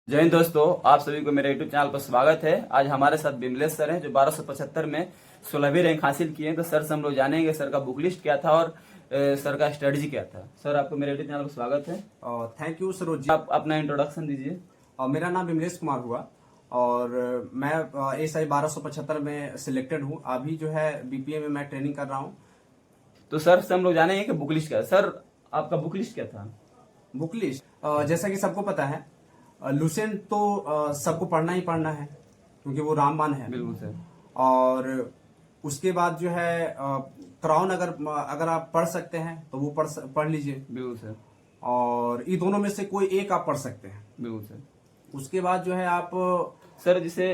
जय हिंद दोस्तों, आप सभी को मेरे यूट्यूब चैनल पर स्वागत है। आज हमारे साथ बिमलेश सर हैं जो 1275 में 16वीं रैंक हासिल किए हैं। तो सर से हम लोग जानेंगे सर का बुक लिस्ट क्या था और सर का स्ट्रेटजी क्या था। सर आपको मेरे यूट्यूब चैनल पर स्वागत है। Thank you Saroj ji. आप अपना इंट्रोडक्शन दीजिए। मेरा नाम बिमलेश कुमार हुआ और मैं एसआई 1275 में सिलेक्टेड हूँ। अभी जो है बीपीए में मैं ट्रेनिंग कर रहा हूँ। तो सर से हम लोग जानेंगे कि बुक लिस्ट क्या है। सर आपका बुक लिस्ट क्या था? बुक लिस्ट जैसा कि सबको पता है, लुसेंट तो सबको पढ़ना ही पढ़ना है क्योंकि वो रामबाण है। बिल्कुल सर। और उसके बाद जो है क्राउन अगर आप पढ़ सकते हैं तो वो पढ़ लीजिए। बिल्कुल सर। और ये दोनों में से कोई एक आप पढ़ सकते हैं। बिल्कुल सर। उसके बाद जो है आप सर जैसे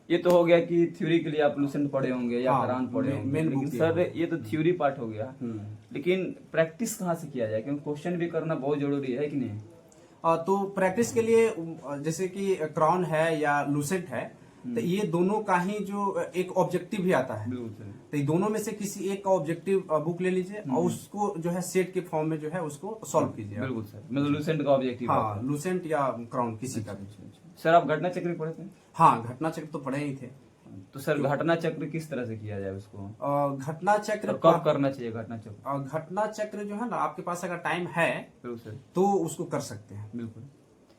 ये तो हो गया कि थ्योरी के लिए आप लुसेंट पढ़े होंगे या हाँ, कुरान पढ़े होंगे, मेन लेकिन बुक सर ये तो थ्योरी पार्ट हो गया। लेकिन प्रैक्टिस कहाँ से किया जाए, क्योंकि क्वेश्चन भी करना बहुत जरूरी है कि नहीं? तो प्रैक्टिस के लिए जैसे कि क्राउन है या लूसेंट है, तो ये दोनों का ही जो एक ऑब्जेक्टिव भी आता है। बिल्कुल सर। तो ये दोनों में से किसी एक का ऑब्जेक्टिव बुक ले लीजिए और उसको जो है सेट के फॉर्म में जो है उसको सॉल्व कीजिए। बिल्कुल सर, मतलब लुसेंट का ऑब्जेक्टिव। हाँ, लूसेंट या क्राउन किसी का भी। सर आप घटना चक्र पढ़े थे? हाँ, घटना चक्र तो पढ़े ही थे। तो सर घटना चक्र किस तरह से किया जाए उसको, घटना चक्र और कब करना चाहिए घटना चक्र? घटना चक्र जो है ना, आपके पास अगर टाइम है बिल्कुल सर। तो उसको कर सकते हैं। बिल्कुल,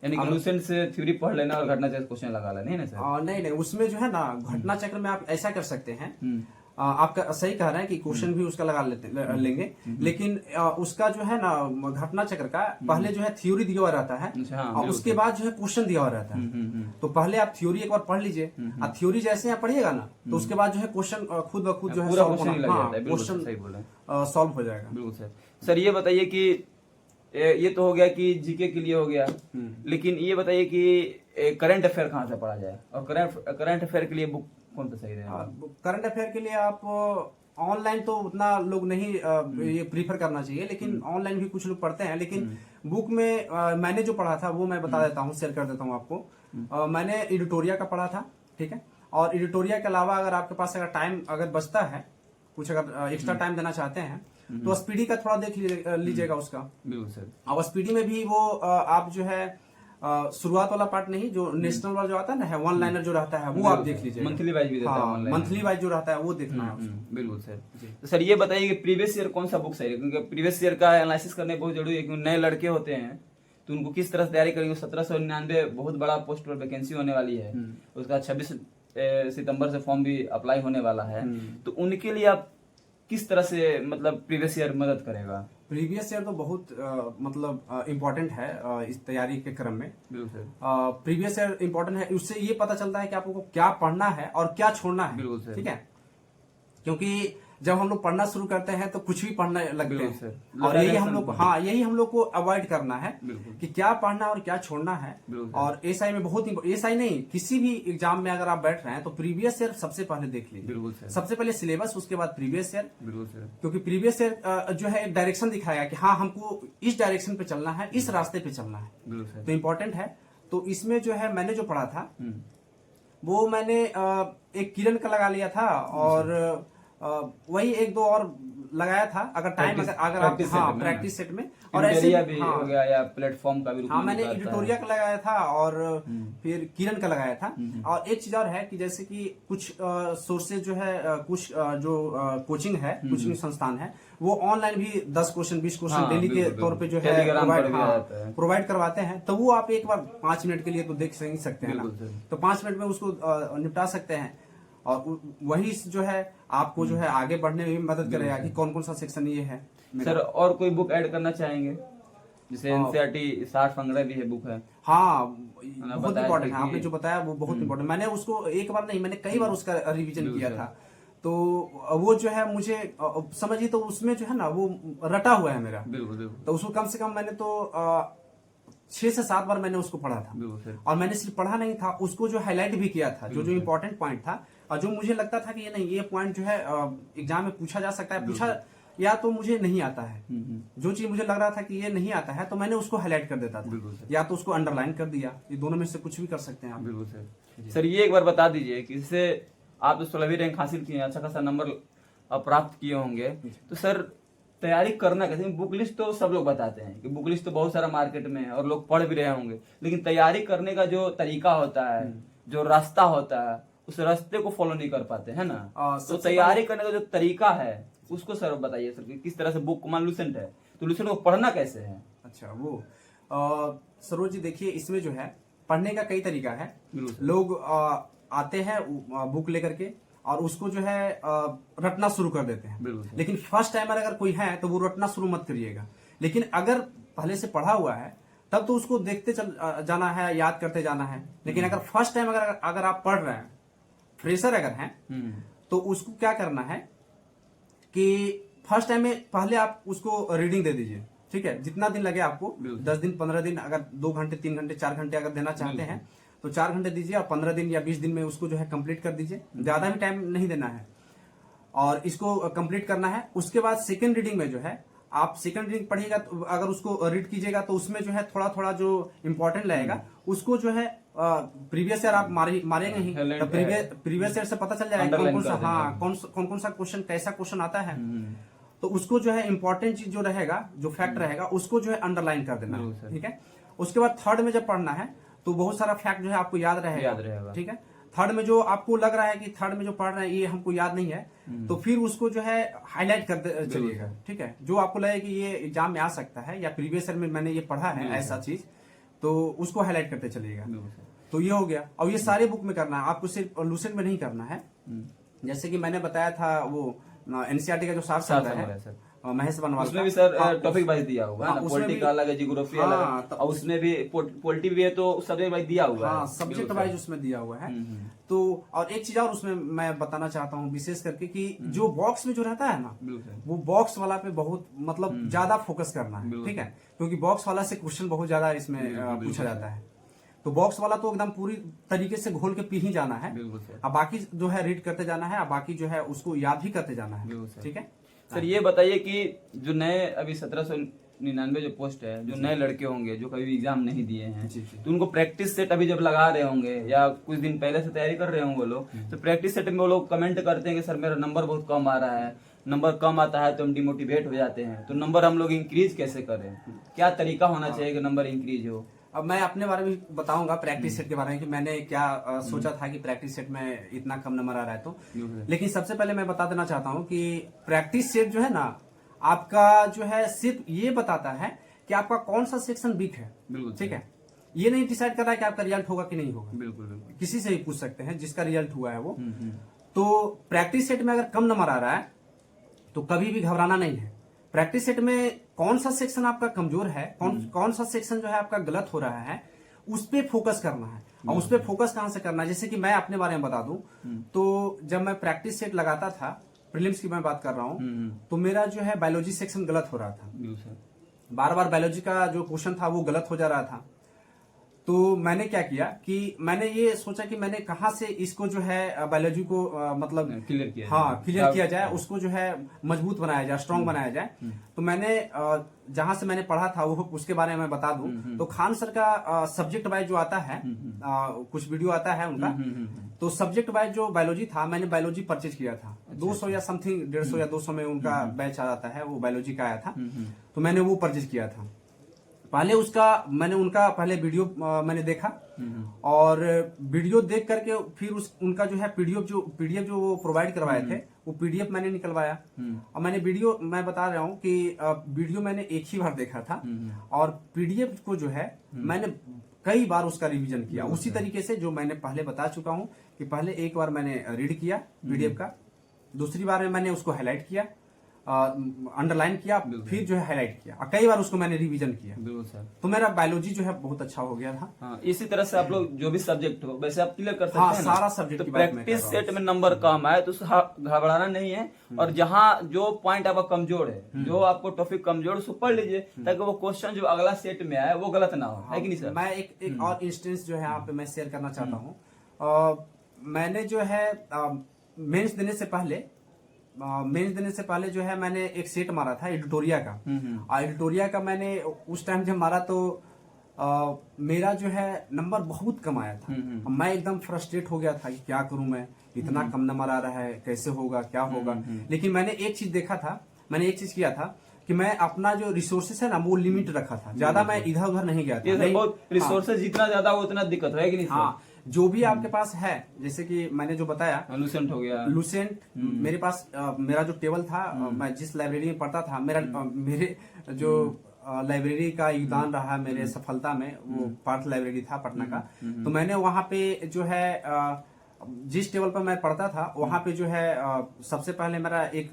यानी कि लुसेंट से थ्योरी पढ़ लेना और घटना चक्र क्वेश्चन लगा लेना, नहीं ना सर? नहीं, उसमें जो है ना घटना चक्र में आप ऐसा कर सकते हैं। आपका सही कह रहे हैं कि क्वेश्चन भी उसका लगा लेंगे, लेकिन उसका जो है ना घटना चक्र का पहले जो है थ्योरी दिया हुआ रहता है। हाँ, और उसके बाद जो है क्वेश्चन दिया हुआ रहता है। तो पहले आप थ्योरी एक बार पढ़ लीजिए और थ्योरी जैसे आप पढ़िएगा ना तो उसके बाद जो है क्वेश्चन खुद ब खुद जो है क्वेश्चन सॉल्व हो जाएगा। बिल्कुल सर। सर ये बताइए कि ये तो हो गया कि जीके के लिए हो गया, लेकिन ये बताइए कि करंट अफेयर कहाँ से पढ़ा जाए, और करंट अफेयर के लिए बुक कौन सा सही रहेगा? करंट अफेयर के लिए आप ऑनलाइन तो उतना लोग नहीं ये प्रीफर करना चाहिए, लेकिन ऑनलाइन भी कुछ लोग पढ़ते हैं। लेकिन बुक में मैंने जो पढ़ा था वो मैं बता देता हूँ, शेयर कर देता हूँ आपको। मैंने एडिटोरिया का पढ़ा था, ठीक है। और एडिटोरिया के अलावा अगर आपके पास अगर टाइम अगर बचता है, कुछ अगर एक्स्ट्रा टाइम देना चाहते हैं तो स्पीडी का थोड़ा देख लीजिएगा उसका। बिल्कुल सर। और स्पीडी में भी वो आप जो है शुरुआत वाला पार्ट नहीं, जो नेशनल वाला जो आता है ना, है वन लाइनर जो रहता है वो आप देख लीजिए। मंथली वाइज भी देता है ऑनलाइन। मंथली वाइज जो रहता है वो देखना है उसको। बिल्कुल सर। तो सर ये बताइए कि प्रीवियस ईयर कौन सा बुक सही है, क्योंकि प्रीवियस ईयर का एनालिसिस करने बहुत जरूरी है, क्योंकि नए लड़के होते हैं तो उनको किस तरह से तैयारी करेंगे। 1799 बहुत बड़ा पोस्ट पर वैकेंसी होने वाली है, उसका 26 सितंबर से फॉर्म भी अप्लाई होने वाला है। तो उनके लिए आप किस तरह से मतलब प्रीवियस ईयर मदद करेगा? प्रीवियस ईयर तो बहुत मतलब इम्पोर्टेंट है इस तैयारी के क्रम में। बिल्कुल। प्रीवियस ईयर इम्पोर्टेंट है, उससे ये पता चलता है कि आपको क्या पढ़ना है और क्या छोड़ना है। बिल्कुल। ठीक है, क्योंकि जब हम लोग पढ़ना शुरू करते हैं तो कुछ भी पढ़ने लगते हैं, और यही हम लोग को अवॉइड करना है कि क्या पढ़ना है और क्या छोड़ना है। और एसआई में बहुत एसआई नहीं, किसी भी एग्जाम में अगर आप बैठ रहे हैं तो प्रीवियस ईयर सबसे पहले देख लीजिए। सबसे पहले सिलेबस, उसके बाद प्रीवियस ईयर। क्योंकि प्रीवियस ईयर जो है एक डायरेक्शन दिखाएगा कि हाँ हमको इस डायरेक्शन पे चलना है, इस रास्ते पे चलना है, तो इम्पोर्टेंट है। तो इसमें जो है मैंने जो पढ़ा था वो मैंने एक किरण का लगा लिया था, और वही एक दो और लगाया था अगर टाइम अगर आप प्रैक्टिस सेट में। और ऐसे भी हो गया या प्लेटफॉर्म का भी। मैंने एडिटोरिया का लगाया था और फिर किरण का लगाया था। और एक चीज और है कि जैसे कि कुछ सोर्सेज जो है, कुछ जो कोचिंग है, कोचिंग संस्थान है, वो ऑनलाइन भी 10 क्वेश्चन 20 क्वेश्चन डेली के तौर पे जो है प्रोवाइड करवाते हैं। तो वो आप एक बार 5 मिनट के लिए तो देख सकते हैं ना, तो 5 मिनट में उसको निपटा सकते हैं। और वही जो है आपको जो है आगे बढ़ने में भी मदद करेगा कि कौन कौन सा सेक्शन ये है। सर और कोई बुक ऐड करना चाहेंगे, जैसे एनसीईआरटी 60 फंगड़ा भी है बुक है? हाँ, बहुत इम्पोर्टेंट है, आपने जो बताया वो बहुत इम्पोर्टेंट। मैंने उसको एक बार नहीं, मैंने कई बार उसका रिवीजन किया था। तो वो जो है मुझे समझिए तो उसमें जो है ना वो रटा हुआ है मेरा। तो उसको कम से कम मैंने तो 6 से 7 बार मैंने उसको पढ़ा था। और मैंने सिर्फ पढ़ा नहीं था, उसको जो हाईलाइट भी किया था, जो इम्पोर्टेंट पॉइंट था, और जो मुझे लगता था कि ये नहीं, ये पॉइंट जो है एग्जाम में पूछा जा सकता है, पूछा या तो मुझे नहीं आता है, जो चीज मुझे लग रहा था कि ये नहीं आता है तो मैंने उसको हाईलाइट कर देता था, या तो उसको अंडरलाइन कर दिया। ये दोनों में से कुछ भी कर सकते हैं आप। बिल्कुल सर। सर ये एक बार बता दीजिए कि इससे आप 16वीं रैंक हासिल किए, अच्छा खासा नंबर प्राप्त किए होंगे, तो सर तैयारी करना कैसे? बुक लिस्ट तो सब लोग बताते हैं कि बुक लिस्ट तो बहुत सारा मार्केट में है और लोग पढ़ भी रहे होंगे, लेकिन तैयारी करने का जो तरीका होता है, जो रास्ता होता है, उस रास्ते को फॉलो नहीं कर पाते है ना। तो तैयारी करने का जो तरीका है उसको सर बताइए सर, कि किस तरह से बुक मान लूसेंट है तो लूसेंट को पढ़ना कैसे है? अच्छा, वो सरोज जी देखिए, इसमें जो है पढ़ने का कई तरीका है। लोग आते हैं बुक लेकर के और उसको जो है रटना शुरू कर देते हैं। लेकिन फर्स्ट टाइमर अगर कोई है तो वो रटना शुरू मत करिएगा। लेकिन अगर पहले से पढ़ा हुआ है तब तो उसको देखते चल जाना है, याद करते जाना है। लेकिन अगर फर्स्ट टाइम अगर आप पढ़ रहे हैं, फ्रेशर अगर हैं, तो उसको क्या करना है कि फर्स्ट टाइम में पहले आप उसको रीडिंग दे दीजिए। ठीक है, जितना दिन लगे आपको, 10 दिन 15 दिन, अगर 2 घंटे 3 घंटे 4 घंटे अगर देना चाहते हैं तो 4 घंटे दीजिए और 15 दिन या 20 दिन में उसको जो है कंप्लीट कर दीजिए। ज्यादा भी टाइम नहीं देना है और इसको कंप्लीट करना है। उसके बाद सेकेंड रीडिंग में जो है आप सेकंड रीडिंग पढ़िएगा, तो अगर उसको रीड कीजिएगा तो उसमें जो है थोड़ा थोड़ा जो इम्पोर्टेंट लगेगा उसको जो है प्रीवियस ईयर आप मारेंगे ही, तो प्रीवियस ईयर से पता चल जाएगा कौन कौन सा क्वेश्चन, कैसा क्वेश्चन आता है। तो उसको जो है इम्पोर्टेंट चीज जो रहेगा, जो फैक्ट रहेगा, उसको जो है अंडरलाइन कर देना है। ठीक है, उसके बाद थर्ड में जब पढ़ना है तो बहुत सारा फैक्ट जो है आपको याद रहेगा। ठीक है, थर्ड में जो आपको लग रहा है कि थर्ड में जो पढ़ रहे हैं ये हमको याद नहीं है, तो फिर उसको जो है हाईलाइट करते चलिएगा। ठीक है, जो आपको लगे कि ये एग्जाम में आ सकता है या प्रीवियस ईयर में मैंने ये पढ़ा है ऐसा चीज, तो उसको हाईलाइट करते चलिएगा। तो ये हो गया। और ये सारे बुक में करना है, आपको सिर्फ लूसेंट में नहीं करना है। जैसे कि मैंने बताया था वो एनसीईआरटी का जो साफ है महेश बनवाल, उसमें भी सर टॉपिक वाइज दिया हुआ है ना, पॉलिटिकल अलग है, जियोग्राफी अलग है, और उसमें भी पॉलिटी भी है तो सब्जेक्ट वाइज दिया हुआ है, सब्जेक्ट वाइज उसमें दिया हुआ है। तो और एक चीज और उसमें मैं बताना चाहता हूँ विशेष करके कि जो बॉक्स में जो रहता है ना, वो बॉक्स वाला पे बहुत मतलब ज्यादा फोकस करना है। ठीक है, क्योंकि बॉक्स वाला से क्वेश्चन बहुत ज्यादा इसमें पूछा जाता है। तो बॉक्स वाला तो एकदम पूरी तरीके से घोल के पी ही जाना है, अब बाकी जो है रीड करते जाना है, अब बाकी जो है उसको याद भी करते जाना है। ठीक है सर, ये बताइए कि जो नए अभी 1799 जो पोस्ट है, जो नए लड़के होंगे जो कभी भी एग्जाम नहीं दिए हैं, तो उनको प्रैक्टिस सेट अभी जब लगा रहे होंगे या कुछ दिन पहले से तैयारी कर रहे होंगे वो लोग, तो प्रैक्टिस सेट में वो लोग कमेंट करते हैं कि सर मेरा नंबर बहुत कम आ रहा है, नंबर कम आता है तो हम डिमोटिवेट हो जाते हैं, तो नंबर हम लोग इंक्रीज कैसे करें? क्या तरीका होना चाहिए कि नंबर इंक्रीज हो? अब मैं अपने बारे में बताऊंगा प्रैक्टिस सेट के बारे में कि मैंने क्या सोचा था कि प्रैक्टिस सेट में इतना कम नंबर आ रहा है। तो लेकिन सबसे पहले मैं बता देना चाहता हूं कि प्रैक्टिस सेट जो है ना, आपका जो है सिर्फ ये बताता है कि आपका कौन सा सेक्शन वीक है। ठीक है, ये नहीं डिसाइड कर रहा है कि आपका रिजल्ट होगा कि नहीं होगा। बिल्कुल किसी से भी पूछ सकते हैं जिसका रिजल्ट हुआ है वो। तो प्रैक्टिस सेट में अगर कम नंबर आ रहा है तो कभी भी घबराना नहीं है। प्रैक्टिस सेट में कौन सा सेक्शन आपका कमजोर है, कौन सा सेक्शन जो है आपका गलत हो रहा है, उस पे फोकस करना है। और उस पे फोकस कहां से करना है, जैसे कि मैं अपने बारे में बता दूं, तो जब मैं प्रैक्टिस सेट लगाता था, प्रीलिम्स की मैं बात कर रहा हूं, तो मेरा जो है बायोलॉजी सेक्शन गलत हो रहा था। बार बार बायोलॉजी का जो क्वेश्चन था वो गलत हो जा रहा था। तो मैंने क्या किया कि मैंने ये सोचा कि मैंने कहां से इसको जो है बायोलॉजी को मतलब क्लियर किया जाए, उसको जो है मजबूत बनाया जाए, स्ट्रांग बनाया जाए। तो मैंने जहां से मैंने पढ़ा था वो उसके बारे में मैं बता दूं, तो खान सर का सब्जेक्ट वाइज जो आता है, कुछ वीडियो आता है उनका, तो सब्जेक्ट वाइज जो बायोलॉजी था, मैंने बायोलॉजी परचेज किया था। 200 या समथिंग 150 या 200 में उनका बैच आ जाता है, वो बायोलॉजी का आया था, तो मैंने वो परचेज किया था। पहले मैंने उनका पहले वीडियो मैंने देखा, और वीडियो देख करके फिर उनका जो है पीडीएफ जो वो प्रोवाइड करवाए थे, वो पीडीएफ मैंने निकलवाया। और मैं बता रहा हूँ कि वीडियो मैंने एक ही बार देखा था, और पीडीएफ को जो है मैंने कई बार उसका रिवीजन किया, उसी तरीके से जो मैंने पहले बता चुका हूँ कि पहले एक बार मैंने रीड किया पीडीएफ का, दूसरी बार में मैंने उसको हाईलाइट किया, अंडरलाइन किया, फिर जो है हाईलाइट किया, और कई बार उसको मैंने रिवीजन किया। तो मेरा बायोलॉजी जो है बहुत अच्छा हो गया था। इसी तरह से आप लोग जो भी सब्जेक्ट हो वैसे आप क्लियर कर सकते हैं। सारा सब्जेक्ट तो प्रैक्टिस सेट में नंबर कम आए तो घबराना नहीं है, और जहाँ जो पॉइंट आपका कमजोर है, जो आपको टॉपिक कमजोर, उसको पढ़ लीजिए, ताकि वो क्वेश्चन जो अगला सेट में आए वो गलत ना हो, है कि नहीं सर? मैं एक और इंस्टेंस जो है यहाँ पे मैं शेयर करना चाहता हूँ। मैंने जो है मेंस देने से पहले जो है मैंने एक सेट मारा था एडिटोरिया का, और एडिटोरिया का मैंने उस टाइम जब मारा तो मेरा जो है नंबर बहुत कम आया था। मैं एकदम फ्रस्ट्रेट हो गया था कि क्या करूं मैं, इतना कम नंबर आ रहा है, कैसे होगा, क्या होगा। लेकिन मैंने एक चीज देखा था, मैंने एक चीज किया था, कि मैं अपना जो रिसोर्सेस है ना वो लिमिट रखा था, ज्यादा मैं इधर उधर नहीं गया था। बहुत रिसोर्सेज जितना ज्यादा हो उतना दिक्कत है कि नहीं? हाँ, जो भी आपके पास है, जैसे कि मैंने जो बताया लूसेंट हो गया, लूसेंट मेरे पास मेरा जो टेबल था, मैं जिस लाइब्रेरी में पढ़ता था, मेरे जो लाइब्रेरी का योगदान रहा मेरे सफलता में, वो पार्थ लाइब्रेरी था पटना का। तो मैंने वहाँ पे जो है जिस टेबल पर मैं पढ़ता था वहाँ पे जो है सबसे पहले मेरा एक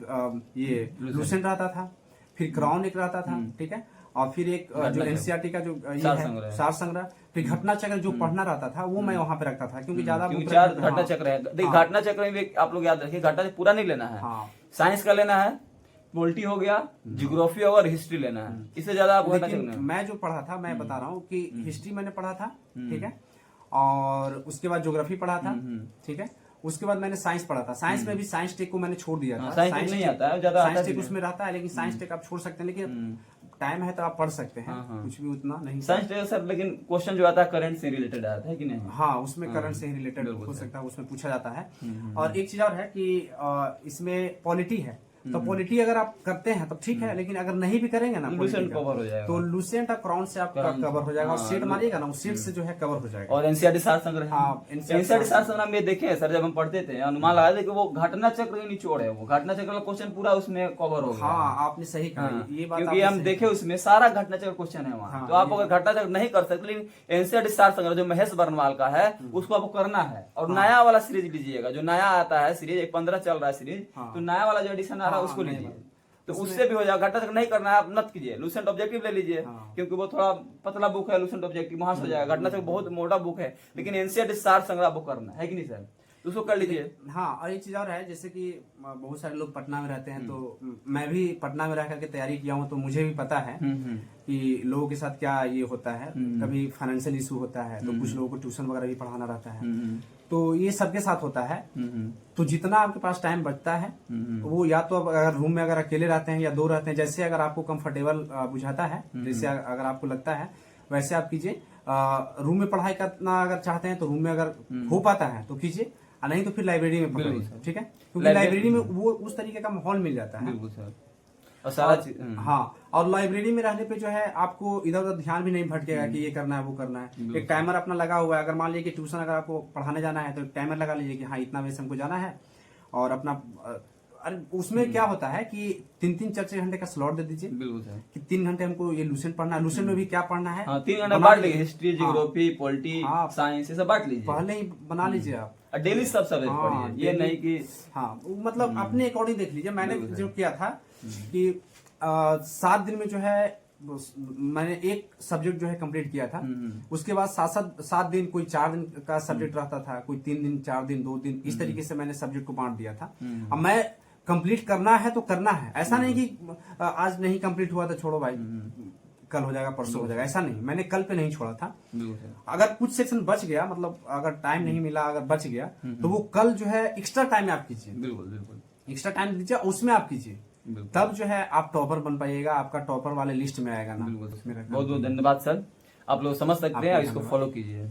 ये लूसेंट रहता था, फिर क्राउन एक रहता था, ठीक है, और फिर एक जो एनसीईआरटी का जो ये है सार संग्रह, फिर घटना चक्र जो पढ़ना रहता था वो मैं वहाँ पे रखता था, क्योंकि ज्यादा 4 घटना चक्र है। देखिए घटना चक्र में भी आप लोग याद रखिए, घटना चक्र पूरा नहीं लेना है, साइंस का लेना है, पॉलिटी हो गया, ज्योग्राफी और हिस्ट्री लेना है, इससे ज्यादा आप घटना चक्र। मैं जो पढ़ा था, मैं बता रहा हूँ कि हिस्ट्री मैंने पढ़ा था, ठीक है, और उसके बाद ज्योग्राफी पढ़ा था, ठीक है, उसके बाद मैंने साइंस पढ़ा था। साइंस में भी साइंस टेक को मैंने छोड़ दिया था। साइंस नहीं आता है ज्यादा, साइंस टेक उसमें रहता है, लेकिन साइंस टेक आप छोड़ सकते हैं, लेकिन टाइम है तो आप पढ़ सकते हैं, कुछ भी उतना नहीं। साइंस टेक सर, लेकिन क्वेश्चन जो आता है करंट से रिलेटेड आता है कि नहीं? हाँ, उसमें करंट से रिलेटेड हो सकता है, उसमें पूछा जाता है। और एक चीज और है कि इसमें पॉलिटी है, तो पॉलिटी अगर आप करते हैं तो ठीक है, लेकिन अगर नहीं भी करेंगे ना लूसेंट कवर हो जाएगा, तो लूसेंट और क्राउन से आपका कवर हो जाएगा, और सेट मारिएगा ना, उस सेट से जो है कवर हो जाएगा। और एनसीईआरटी सार संग्रह, हाँ, एनसीईआरटी सार संग्रह में देखे सर, जब हम पढ़ते थे अनुमान लगा थे कि वो घटना चक्र ही निचोड़ है, वो घटना चक्र का क्वेश्चन पूरा उसमें कवर हो गया। हाँ, आपने सही कहा, ये बात क्योंकि हम देखे उसमें सारा घटना चक्र क्वेश्चन है वहाँ। तो आप अगर घटना चक्र नहीं कर सकते, लेकिन एनसीईआरटी सार संग्रह जो महेश बर्नवाल का है उसको आपको करना है, और नया वाला सीरीज लीजिएगा, जो नया आता है सीरीज 15 चल रहा है सीरीज, तो नया वाला जो एडिशन आ रहा है उसको लीजिए, तो उससे भी हो जाएगा। घटना चक्र नहीं करना है आप मत कीजिए, लूसेंट ऑब्जेक्टिव ले लीजिए, क्योंकि वो थोड़ा पतला बुक है लूसेंट ऑब्जेक्टिव, वहां से हो जाएगा। घटना चक्र बहुत मोटा बुक है, लेकिन एनसीईआरटी सार संग्रह बुक करना है कि नहीं सर, तो उसको कर लीजिए। हाँ, और एक चीज और है, जैसे कि बहुत सारे लोग पटना में रहते हैं, तो मैं भी पटना में रह करके तैयारी किया हूँ, तो मुझे भी पता है कि लोगों के साथ क्या ये होता है, कभी फाइनेंशियल इशू होता है, तो कुछ लोगों को ट्यूशन वगैरह भी पढ़ाना रहता है, तो ये सबके साथ होता है। तो जितना आपके पास टाइम बचता है वो, या तो अगर रूम में अगर अकेले रहते हैं या 2 रहते हैं, जैसे अगर आपको कंफर्टेबल बुझाता है, जैसे अगर आपको लगता है वैसे आप कीजिए। रूम में पढ़ाई करना अगर चाहते हैं तो रूम में अगर हो पाता है तो कीजिए, नहीं तो फिर लाइब्रेरी में पढ़िए, ठीक है, क्योंकि लाइब्रेरी में वो उस तरीके का माहौल मिल जाता है। और सारा चीज, हाँ, और लाइब्रेरी में रहने पे जो है आपको इधर उधर ध्यान भी नहीं भटकेगा कि ये करना है वो करना है। एक टाइमर अपना लगा हुआ है, अगर मान लीजिए कि ट्यूशन अगर आपको पढ़ाने जाना है तो एक टाइमर लगा लीजिए कि हाँ इतना बजे से हमको जाना है, और अपना अरे उसमें क्या होता है कि 3-3 4-6 घंटे का स्लॉट दे दीजिए, कि 3 घंटे हमको ये लूसेंट पढ़ना है, लूसेंट में भी क्या पढ़ना है 3 घंटे बांट लीजिए, हिस्ट्री ज्योग्राफी पॉलिटी साइंस ये सब बांट लीजिए, पहले ही बना लीजिए आप, डेली सब सब्जेक्ट पढ़िए, ये नहीं कि हाँ, मतलब अपने अकॉर्डिंग देख लीजिए। मैंने जो किया था कि 7 दिन में जो है मैंने एक सब्जेक्ट जो है कंप्लीट किया था, उसके बाद 7 दिन, कोई 4 दिन का सब्जेक्ट रहता था, कोई 3 दिन 4 दिन 2 दिन, इस तरीके से मैंने सब्जेक्ट को बांट दिया था। अब मैं कंप्लीट करना है तो करना है, ऐसा नहीं कि आज नहीं कंप्लीट हुआ तो छोड़ो भाई, कल हो जाएगा परसों हो जाएगा, ऐसा नहीं, मैंने कल पे नहीं छोड़ा था। अगर कुछ सेक्शन बच गया, मतलब अगर टाइम नहीं मिला, अगर बच गया तो वो कल जो है एक्स्ट्रा टाइम में आप कीजिए, बिल्कुल एक्स्ट्रा टाइम दीजिए, उसमें आप कीजिए, तब जो है आप टॉपर बन पाइएगा, आपका टॉपर वाले लिस्ट में आएगा ना। बहुत बहुत धन्यवाद सर, आप लोग समझ सकते हैं, इसको फॉलो कीजिए।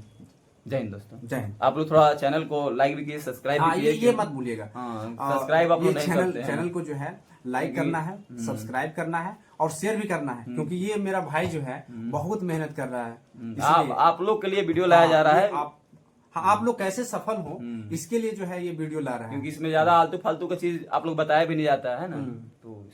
जय हिंद दोस्तों, जय हिंद। आप लोग थोड़ा चैनल को लाइक भी कीजिए, सब्सक्राइब भी कीजिए, ये मत भूलिएगा, सब्सक्राइब आप लोग नहीं करते हैं, चैनल को जो है लाइक करना है, सब्सक्राइब करना है और शेयर भी करना है, क्योंकि ये मेरा भाई जो है बहुत मेहनत कर रहा है, आप लोग के लिए वीडियो लाया जा रहा है। आप लोग कैसे सफल हो इसके लिए जो है ये वीडियो ला रहा है, क्योंकि इसमें ज्यादा आलतू फालतू का चीज आप लोग बताया भी नहीं जाता है ना, तो